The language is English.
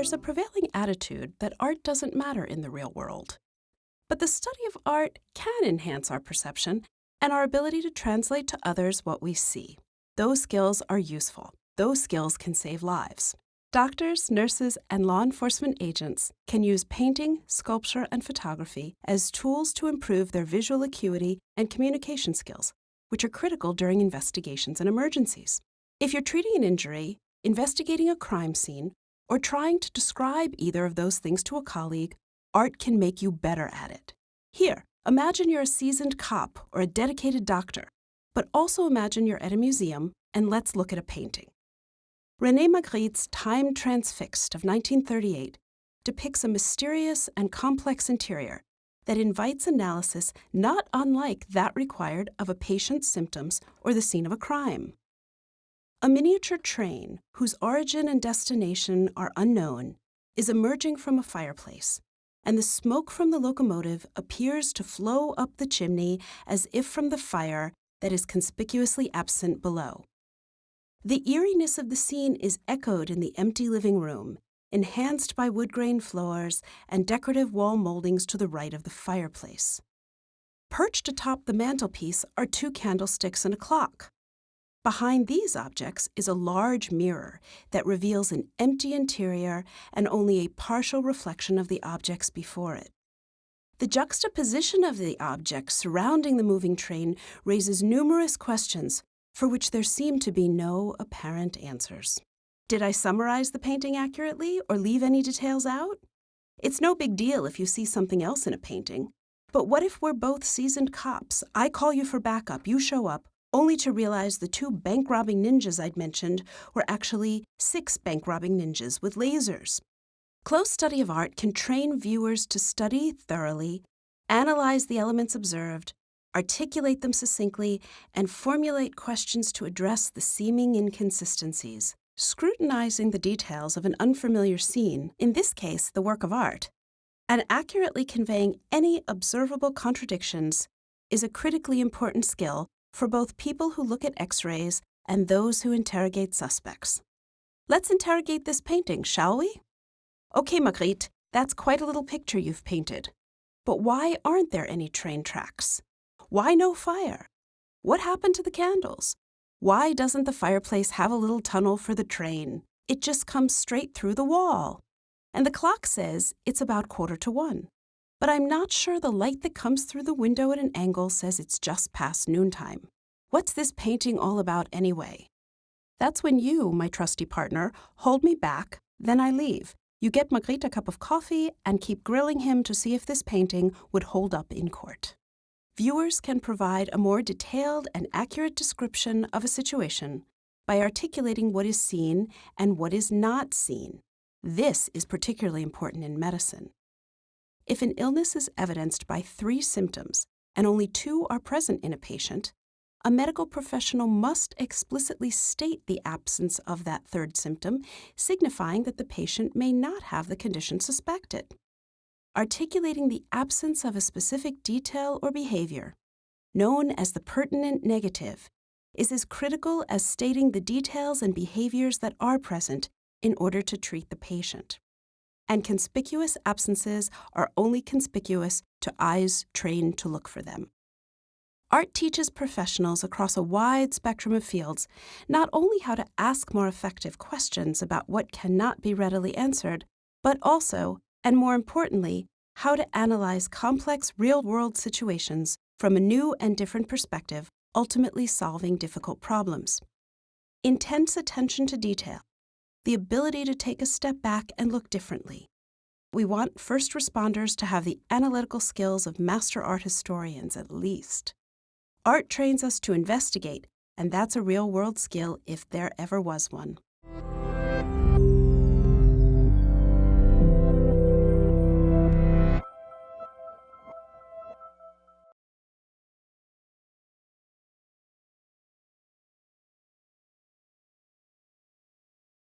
there's a prevailing attitude that art doesn't matter in the real world. But the study of art can enhance our perception and our ability to translate to others what we see. Those skills are useful. Those skills can save lives. Doctors, nurses, and law enforcement agents can use painting, sculpture, and photography as tools to improve their visual acuity and communication skills, which are critical during investigations and emergencies. If you're treating an injury, investigating a crime scene, or trying to describe either of those things to a colleague, art can make you better at it. Here, imagine you're a seasoned cop or a dedicated doctor, but also imagine you're at a museum, and let's look at a painting. René Magritte's Time Transfixed of 1938 depicts a mysterious and complex interior that invites analysis not unlike that required of a patient's symptoms or the scene of a crime. A miniature train, whose origin and destination are unknown, is emerging from a fireplace, and the smoke from the locomotive appears to flow up the chimney as if from the fire that is conspicuously absent below. The eeriness of the scene is echoed in the empty living room, enhanced by wood-grain floors and decorative wall moldings to the right of the fireplace. Perched atop the mantelpiece are 2 candlesticks and a clock. Behind these objects is a large mirror that reveals an empty interior and only a partial reflection of the objects before it. The juxtaposition of the objects surrounding the moving train raises numerous questions for which there seem to be no apparent answers. Did I summarize the painting accurately or leave any details out? It's no big deal if you see something else in a painting. But what if we're both seasoned cops? I call you for backup, you show up, only to realize the 2 bank-robbing ninjas I'd mentioned were actually 6 bank-robbing ninjas with lasers. Close study of art can train viewers to study thoroughly, analyze the elements observed, articulate them succinctly, and formulate questions to address the seeming inconsistencies. Scrutinizing the details of an unfamiliar scene, in this case the work of art, and accurately conveying any observable contradictions is a critically important skill for both people who look at X-rays and those who interrogate suspects. Let's interrogate this painting, shall we? Okay, Magritte, that's quite a little picture you've painted. But why aren't there any train tracks? Why no fire? What happened to the candles? Why doesn't the fireplace have a little tunnel for the train? It just comes straight through the wall. And the clock says it's about 1:45. But I'm not sure the light that comes through the window at an angle says it's just past noontime. What's this painting all about anyway? That's when you, my trusty partner, hold me back, then I leave. You get Magritte a cup of coffee and keep grilling him to see if this painting would hold up in court. Viewers can provide a more detailed and accurate description of a situation by articulating what is seen and what is not seen. This is particularly important in medicine. If an illness is evidenced by 3 symptoms and only 2 are present in a patient, a medical professional must explicitly state the absence of that 3rd symptom, signifying that the patient may not have the condition suspected. Articulating the absence of a specific detail or behavior, known as the pertinent negative, is as critical as stating the details and behaviors that are present in order to treat the patient. And conspicuous absences are only conspicuous to eyes trained to look for them. Art teaches professionals across a wide spectrum of fields not only how to ask more effective questions about what cannot be readily answered, but also, and more importantly, how to analyze complex real-world situations from a new and different perspective, ultimately solving difficult problems. Intense attention to detail, the ability to take a step back and look differently. We want first responders to have the analytical skills of master art historians at least. Art trains us to investigate, and that's a real-world skill if there ever was one.